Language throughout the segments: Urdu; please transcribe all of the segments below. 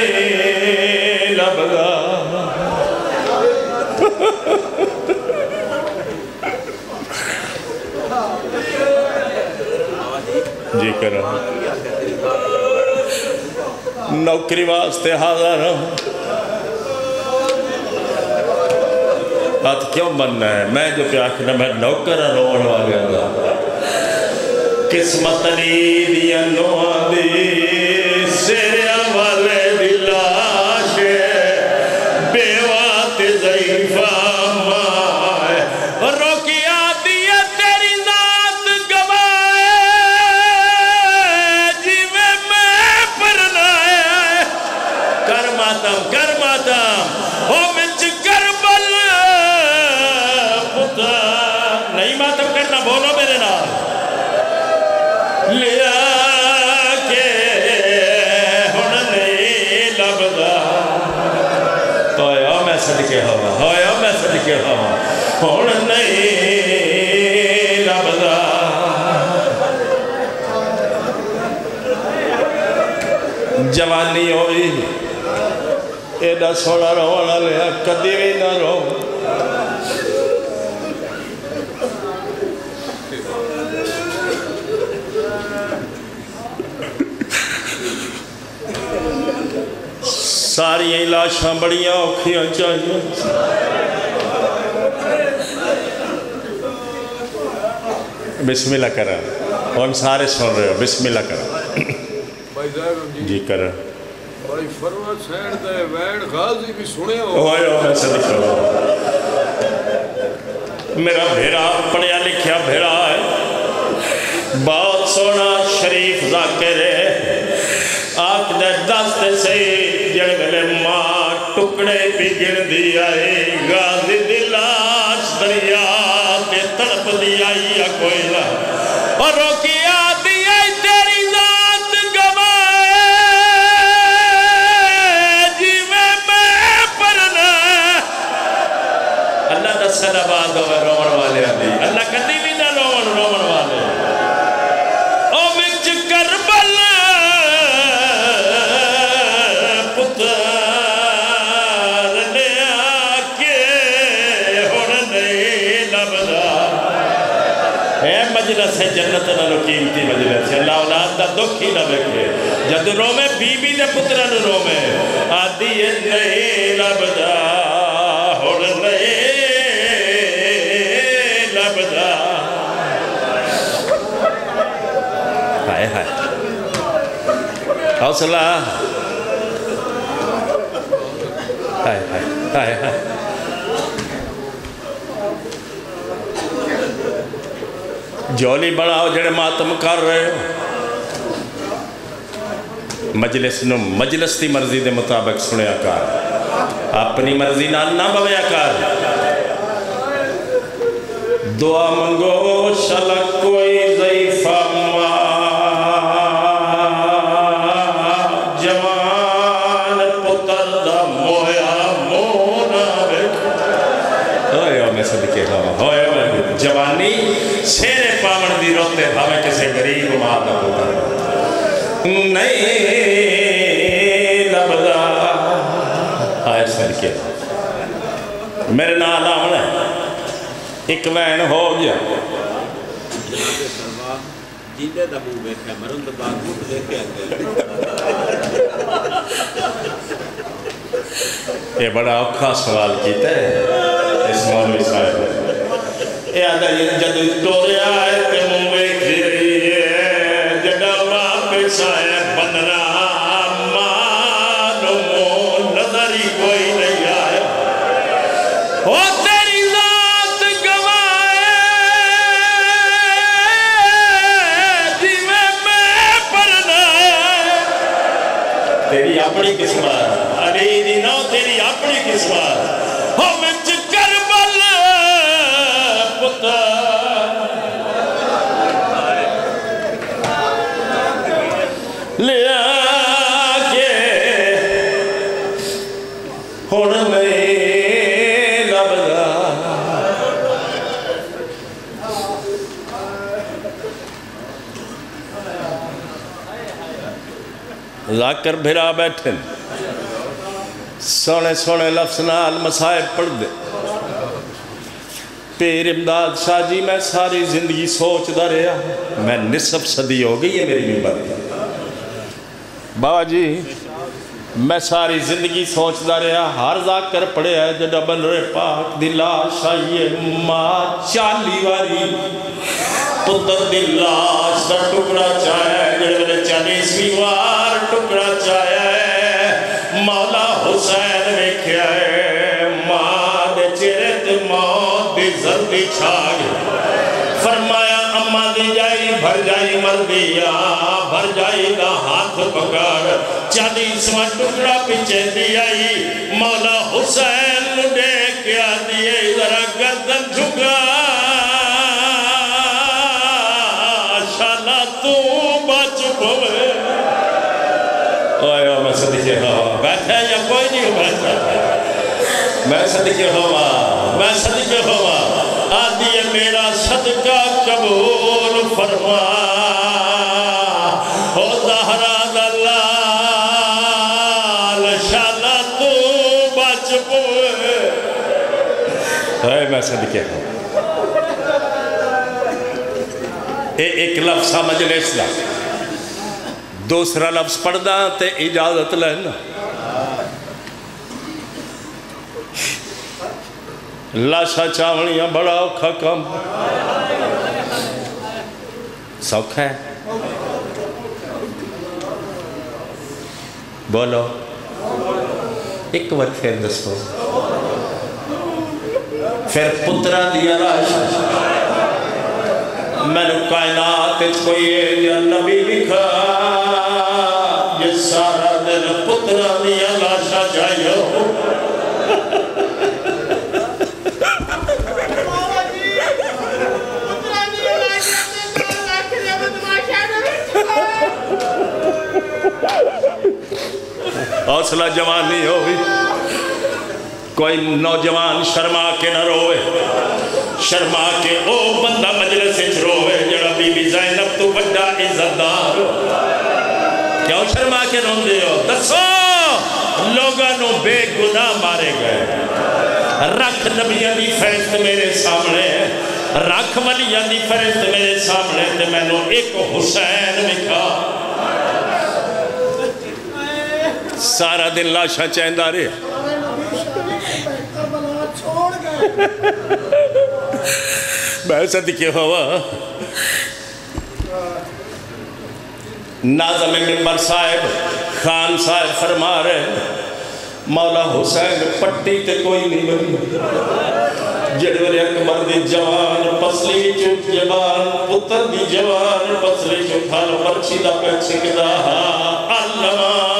نہیں لبدا جی کرو نوکری واسطے حاضر ہوں بات کیوں بننا ہے میں جو پیاکھنا میں نوکر روڑ والے دا قسمت نیدی انوان دی سیریا والے دی لاش بیوات ضعیفہ مائے روکی آدھی ہے تیری ذات گوائے جیوے میں پرنا ہے کر ماتم او مچ کربل نہیں ماتم کرنا بولو میرے نام لیا کے ہن نہیں لبدا ہویا میں صدقے ہوا ہن نہیں لبدا جوانی ہوئی ایڈا سوڑا رونا لیا کدی بھی نہ رو ساری لاشاں بڑیاں اوکھیاں چاہیے بسم اللہ کرا ہم سارے سن رہے ہو بسم اللہ کرا جی کرا بھائی فرمت سین دے وین غازی بھی سنے ہو میں صدقہ ہو میرا بھیرا پڑھیا لکھیا بھیرا ہے بہت سونا شریف ذاکر ہے آنکھ دے دست سے جڑ ملے ماں ٹکڑے پی گن دیا ہے غازی دلاش دریا تے تڑپ دیا یا کوئی نہ اور روکی آدھی ہے تیری ذات گوائے جیوے میں پرنا اللہ دا سلاباد ہوئے رومن والے آدھی اللہ کدی بھی نہ رومن والے او وچ کربل مجلس ہے جنت نہ قیمتی مجلس ہے اللہ اولاد دا دکھ ہی نہ بکھے جد رو میں بی بی دے پترن رو میں آدھی نہیں لبدا ہوڑ نہیں لبدا ہائے ہائے حوصلہ ہائے ہائے ہائے ہائے جولی بڑھاؤ جڑے ماتم کر رہے ہو مجلس دی مرضی دے مطابق سنیا کار اپنی مرضی نہ بویا کار دعا منگو شلق کوئی ضعیفہ جوان پتر دا مویا مونا بیٹھ ہویا میں صدقے ہویا میں جوانی شیر پاون دی روتے بھاوے کسے غریب ماں دا پتر نہیں لبدا آئے صدقے میرے نال آمنا ہے ایک وین ہو گیا جیدے دا مو بیٹھے مرن دا باغ مو دیکھے یہ بڑا اوکھا سوال کیتا ہے اس مولوی صاحب یہ آدھا یہ جد ٹورے آئے تے موے کھری ہے جڑا واپس آئے بننا مانو مو نظری کوئی نہیں آیا او تیری ذات گوائے جی میں پڑھنا ہے تیری اپنی قسمت علی دی نو تیری اپنی قسمت ہو میں چکر بل پتر لیا کے ہون میں لبدا ذاکر بھرا بیٹھن سونے سونے لفظ نال مسائب پڑھ دے پیر امداد شاہ جی میں ساری زندگی سوچ دا رہا میں نصف صدی ہو گئی ہے میری ممبر بابا جی میں ساری زندگی سوچ دا رہا ہر ذاکر پڑھے ہے جڑا بن رہے پاک دی لاش آئیے ماں 40 واری پتر دی لاش دا ٹکڑا چاہے جڑے 40 وار ٹکڑا چاہے مولا حسین ویکھیا ہے ماں دے چہرے تے موت دی زردی چھا گئی فرمایا اماں دی جائی بھر جائی مردیا بھر جائی دا ہاتھ پکڑ 40واں ٹکڑا پیچھے دی آئی مولا حسین نو دیکھ کے آدھی ذرا گردن جھکا شالا تو بچ پوے آیا میں صدقے ہوا بیٹھا یا کوئی نہیں بیٹھا میں صدقے ہوا آدھی ہے میرا صدقہ قبول فرما او زہرا دلال شالا تو بچ پوے ہے میں صدقے ہوا ایک لفظ مجلس دا دوسرا لفظ پڑھدا تے اجازت لینا لاشا چاونیاں بڑا اوکھا کم سوکھا ہے بولو ایک بار پھر دسو پھر پترہ دیا لاشا میں نے کائنات کوئی یا نبی لکھا یہ سارا دن پترہ دیا لاشا جائیو حوصلہ جوان نہیں ہوئی کوئی نوجوان شرما کے نہ روئے شرما کے او بندہ مجلس سے روئے جڑا بی بی زینب تو بڑا عزتدار کیوں شرما کے رو دے ہو دسو لوگانوں بے گناہ مارے گئے رکھ نبیان دی فیض میرے سامنے رکھ ولیان دی فیض میرے سامنے تے میں نے ایک حسین لکھا سارا دن لاشا چہندہ رہے میں صدقے ہوا ناظم منبر صاحب خان صاحب فرما رہے مولا حسین پٹی تے کوئی نہیں بنی جڑوری اکبر دی جوان پسلی چوک جوان پتر دی جوان پسلی چوک پھال پرچی دا پیچھے کدا علمان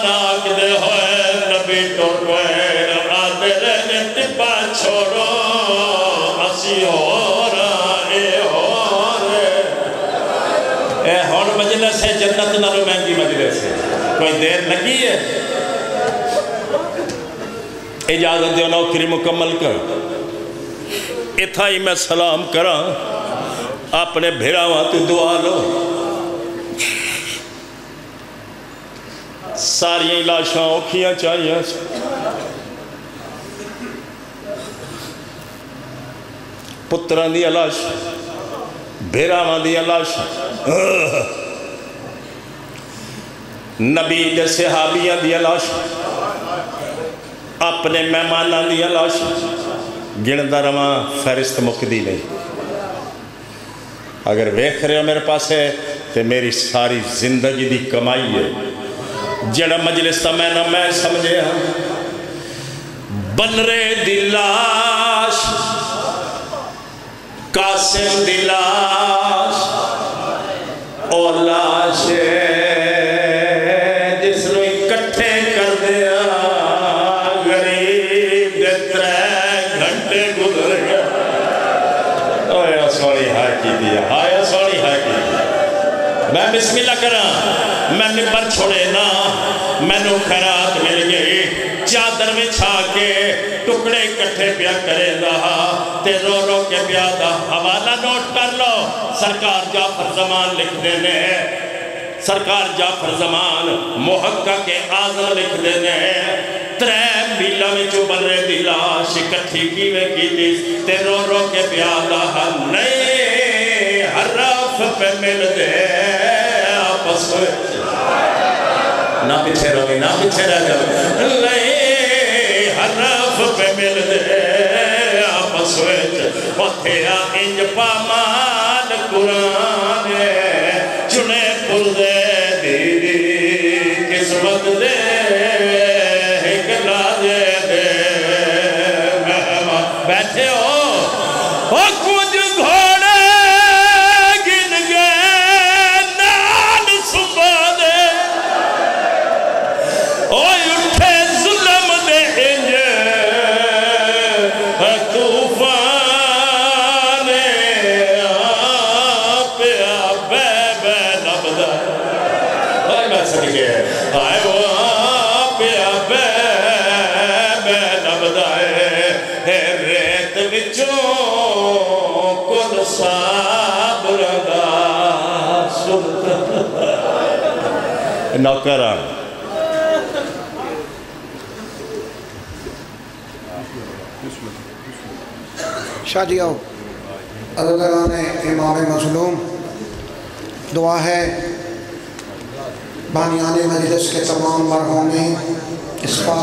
آکدے ہوئے نبی ٹوڑوے آدھے رہنے تبا چھوڑو اسی ہو رہا اے ہون مجلس ہے جنت نارو مہنگی مجلس ہے کوئی دیر لگی ہے اجازت دیو نوکری مکمل کر اتھا ہی میں سلام کرا اپنے بھیراواں تو دعا لو ساری لاشاں اوکھیاں چاہیے پتران دی لاش بھیراواں دی لاش نبی دے صحابیاں دی لاش اپنے مہمانان دی لاش گندہ رواں فہرست مکدی نہیں اگر ویکھ رہے ہو میرے پاس ہے تو میری ساری زندگی دی کمائی ہے جڑا مجلس تا میں نہ میں سمجھے ہم بنرے دی لاش قاسم دی لاش او لاش جس نو اکٹھے کر دیا غریب دے 3 گھنٹے گزر گیا آیا سوڑی ہائی کی دیا آیا سوڑی ہائی کی دیا میں بسم اللہ کرا میں ممبر چھوڑے نا میں نو خیرات مل گئی چادر میں چھا کے ٹکڑے کٹھے پیا کرے رہا تے رو رو کے پیا دا حوالہ نوٹ کر لو سرکار جعفر زمان لکھ دینے سرکار جعفر زمان محقق اعظم لکھ دینے ترے میلہ میں جو بن رہے دی لاش اکٹھی کیوے کی دیس تے رو رو کے پیادہ نئے حرف پہ مل دے آپس ہوئے نہ پیچھے روی نہ پیچھے رہ جاؤ نئے حرف پہ مل دے آپس ہوئے وقتیا انج پامال قرآن چنے پر دے دی قسمت دے گلا دے دے بیٹھے ہو کچھ گھوڑے گن گئے نال صبح دے اٹھے ظلم دے انج آئے وہ پیا بے نبدائے ریت وچوں کل صابر دا سلطان نوکران شاہ جی آؤ عزیزان امام مظلوم دعا ہے بانیان مجلس کے تمام مرحومین اس بات